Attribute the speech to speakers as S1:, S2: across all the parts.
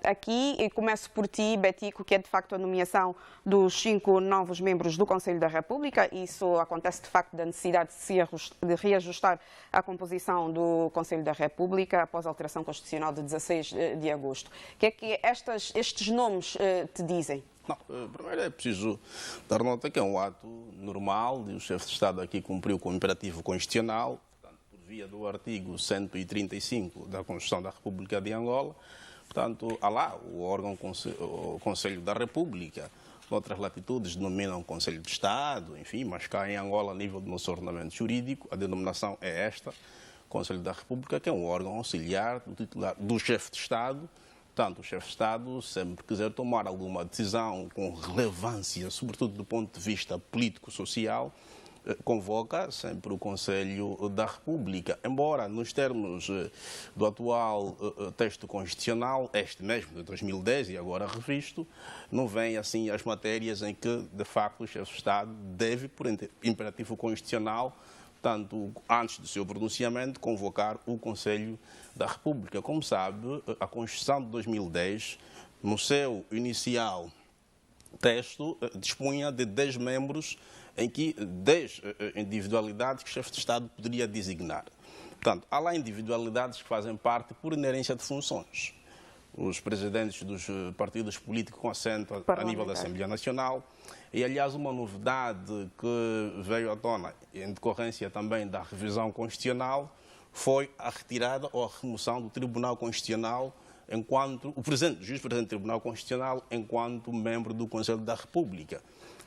S1: aqui. E começo por ti, Betico, que é de facto a nomeação dos 5 novos membros do Conselho da República. Isso acontece de facto da necessidade de reajustar a composição do Conselho da República após a alteração constitucional de 16 de agosto. O que é que estes nomes te dizem?
S2: Não, primeiro é preciso dar nota que é um ato normal e o chefe de Estado aqui cumpriu com o imperativo constitucional, portanto, por via do artigo 135 da Constituição da República de Angola. Portanto, há lá o órgão o Conselho da República. Noutras latitudes denominam Conselho de Estado, enfim, mas cá em Angola, a nível do nosso ordenamento jurídico, a denominação é esta, Conselho da República, que é um órgão auxiliar do titular do chefe de Estado. Portanto, o chefe de Estado, sempre quiser tomar alguma decisão com relevância, sobretudo do ponto de vista político-social, convoca sempre o Conselho da República. Embora, nos termos do atual texto constitucional, este mesmo de 2010 e agora revisto, não vem assim as matérias em que, de facto, o chefe de Estado deve, por imperativo constitucional, tanto antes do seu pronunciamento, convocar o Conselho da República. Como sabe, a Constituição de 2010, no seu inicial texto, dispunha de 10 membros, em que 10 individualidades que o chefe de Estado poderia designar. Portanto, há lá individualidades que fazem parte por inerência de funções. Os presidentes dos partidos políticos com assento a nível da Assembleia Nacional. E, aliás, uma novidade que veio à tona em decorrência também da revisão constitucional foi a retirada ou a remoção do Tribunal Constitucional enquanto o juiz-presidente do Tribunal Constitucional enquanto membro do Conselho da República.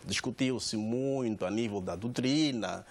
S2: Discutiu-se muito a nível da doutrina,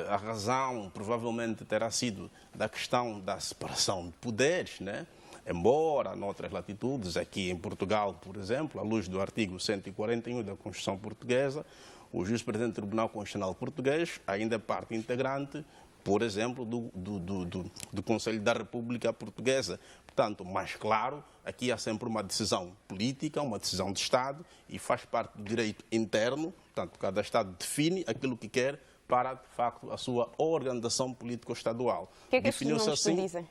S2: a razão provavelmente terá sido da questão da separação de poderes, né? Embora, noutras latitudes, aqui em Portugal, por exemplo, à luz do artigo 141 da Constituição Portuguesa, o juiz-presidente do Tribunal Constitucional Português ainda é parte integrante, por exemplo, do Conselho da República Portuguesa. Portanto, mais claro, aqui há sempre uma decisão política, uma decisão de Estado e faz parte do direito interno. Portanto, cada Estado define aquilo que quer para, de facto, a sua organização político-estadual.
S1: O que é que estes nomes te dizem?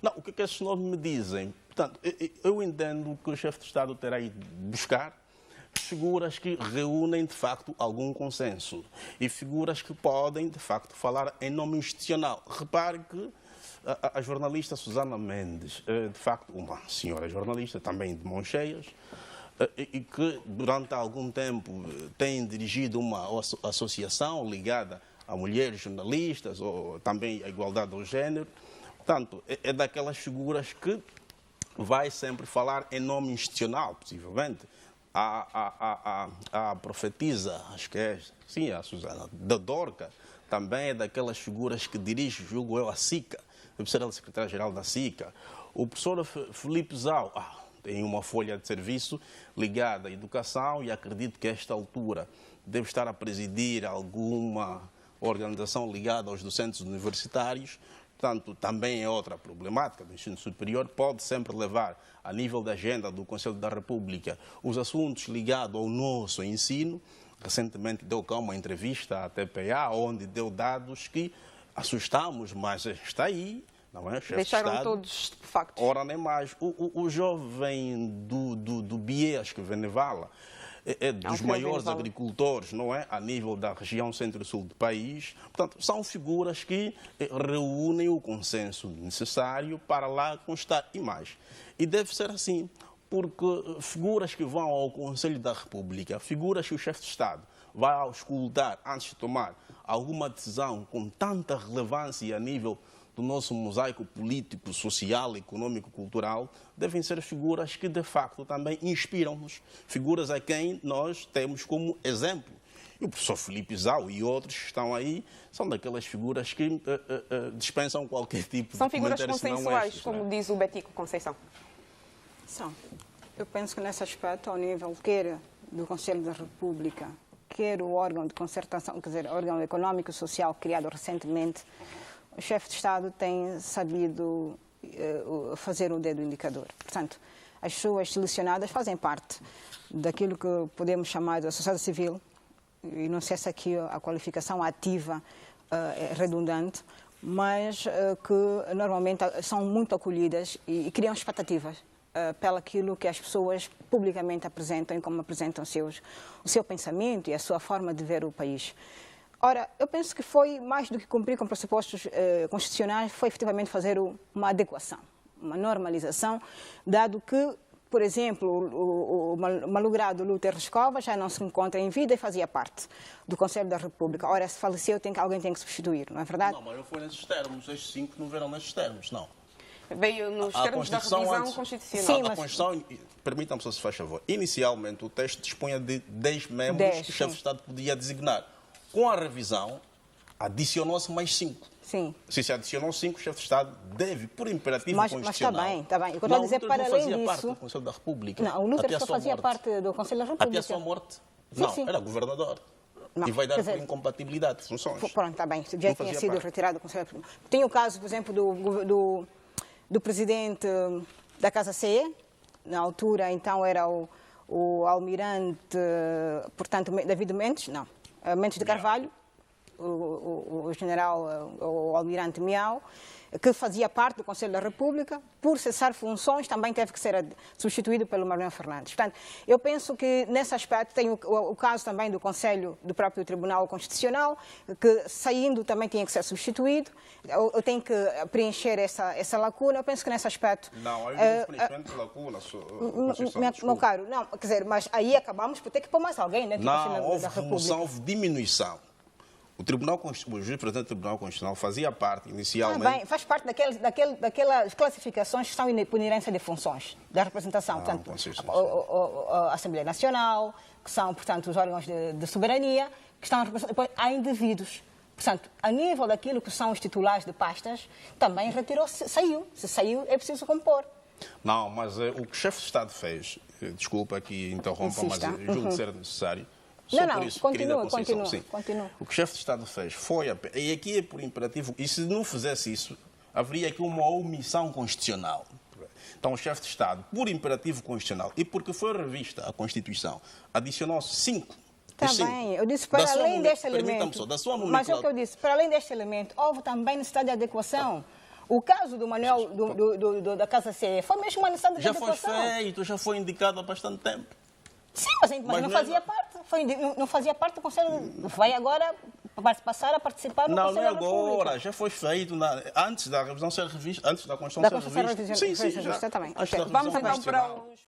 S2: Não, o que é que estes nomes me dizem? Portanto, eu entendo que o chefe de Estado terá ido buscar figuras que reúnem, de facto, algum consenso e figuras que podem, de facto, falar em nome institucional. Repare que a jornalista Susana Mendes, de facto, uma senhora jornalista, também de mãos cheias, e que durante algum tempo tem dirigido uma associação ligada a mulheres jornalistas ou também a igualdade ao género. Portanto, é daquelas figuras que vai sempre falar em nome institucional, possivelmente. A profetisa, acho que é, sim, a Susana, da Dorca, também é daquelas figuras que dirige, julgo eu, a SICA, deve ser a secretária-geral da SICA. O professor Filipe Zau tem uma folha de serviço ligada à educação e acredito que a esta altura deve estar a presidir alguma organização ligada aos docentes universitários. Portanto, também é outra problemática do ensino superior, pode sempre levar, a nível da agenda do Conselho da República, os assuntos ligados ao nosso ensino. Recentemente deu cá uma entrevista à TPA, onde deu dados que assustamos, mas está aí, não é?
S1: Deixaram de todos de facto.
S2: Ora, nem mais. O jovem do Bias, que Venevala, é dos maiores agricultores, não é? A nível da região centro-sul do país. Portanto, são figuras que reúnem o consenso necessário para lá constar e mais. E deve ser assim, porque figuras que vão ao Conselho da República, figuras que o chefe de Estado vai auscultar antes de tomar alguma decisão com tanta relevância a nível do nosso mosaico político, social, econômico, cultural, devem ser figuras que, de facto, também inspiram-nos. Figuras a quem nós temos como exemplo. E o professor Filipe Zau e outros que estão aí são daquelas figuras que dispensam qualquer tipo de comentário.
S1: São figuras consensuais, como diz o Betico Conceição.
S3: São. Eu penso que, nesse aspecto, ao nível quer do Conselho da República, quer o órgão de concertação, quer dizer, o órgão econômico e social criado recentemente, o chefe de Estado tem sabido fazer o dedo indicador. Portanto, as pessoas selecionadas fazem parte daquilo que podemos chamar de sociedade civil, e não sei se aqui a qualificação ativa é redundante, mas que normalmente são muito acolhidas e criam expectativas. pelo aquilo que as pessoas publicamente apresentam e como apresentam o seu pensamento e a sua forma de ver o país. Ora, eu penso que foi mais do que cumprir com pressupostos constitucionais, foi efetivamente fazer uma adequação, uma normalização, dado que, por exemplo, o malogrado Luther Rescova já não se encontra em vida e fazia parte do Conselho da República. Ora, se faleceu, alguém tem que substituir, não é verdade?
S2: Não, mas não foi nesses termos. Estes 5 não vieram nesses termos, não.
S1: Veio nos termos da revisão constitucional.
S3: Sim,
S2: A Constituição, permitam-me só se faz favor, inicialmente o texto dispunha de 10 membros que o chefe de Estado podia designar. Com a revisão, adicionou-se mais 5.
S3: Sim.
S2: Se adicionou 5, o chefe de Estado deve, por imperativo constitucional...
S3: Mas está bem. O que eu estou a dizer, para além disso...
S2: parte do Conselho da República.
S3: Não, o Luther só fazia parte do Conselho da República.
S2: Até a sua morte?
S3: Sim,
S2: Não,
S3: sim.
S2: era governador.
S3: Não,
S2: E vai dar
S3: quer
S2: por
S3: dizer,
S2: incompatibilidade de funções.
S3: Pronto, está bem. Já tinha sido retirado do Conselho da República. Tem o caso, por exemplo, do presidente da Casa CE, na altura, então, era o almirante, portanto, David Mendes, não, Mendes de Carvalho, o general, o almirante Miau, que fazia parte do Conselho da República, por cessar funções, também teve que ser substituído pelo Manuel Fernandes. Portanto, eu penso que, nesse aspecto, tem o caso também do Conselho, do próprio Tribunal Constitucional, que, saindo, também tinha que ser substituído. Eu tenho que preencher essa lacuna. Eu penso que, nesse aspecto...
S2: Não, aí não preenchimento de lacuna.
S3: Meu caro, não, quer dizer, mas aí acabamos por ter que pôr mais alguém dentro do Conselho da República.
S2: Não, houve diminuição. O juiz presidente do Tribunal Constitucional fazia parte, inicialmente...
S3: Bem, faz parte daquelas classificações que estão por inerência de funções da representação. Portanto, a Assembleia Nacional, que são, portanto, os órgãos de soberania, que estão representados. Depois, há indivíduos. Portanto, a nível daquilo que são os titulares de pastas, também retirou-se, saiu. Se saiu, é preciso compor.
S2: Não, mas o que o chefe de Estado fez, desculpa que interrompa, mas eu julgo ser necessário...
S3: Continua.
S2: O que o chefe de Estado fez foi... E aqui é por imperativo... E se não fizesse isso, haveria aqui uma omissão constitucional. Então, o chefe de Estado, por imperativo constitucional e porque foi revista a Constituição, adicionou-se 5.
S3: Está bem, eu disse para além deste elemento... Mas é o que eu disse, para além deste elemento, houve também necessidade de adequação. O caso do Manuel da Casa CE foi mesmo uma necessidade de adequação.
S2: Já foi feito, já foi indicado há bastante tempo.
S3: Sim, mas não fazia parte. Não fazia parte do Conselho. Vai agora passar a participar do Conselho da República.
S2: Não é agora, já foi feito antes da revisão ser revista, antes da Constituição ser revista.
S3: Sim,
S2: já.
S3: Exatamente.
S1: Vamos então para os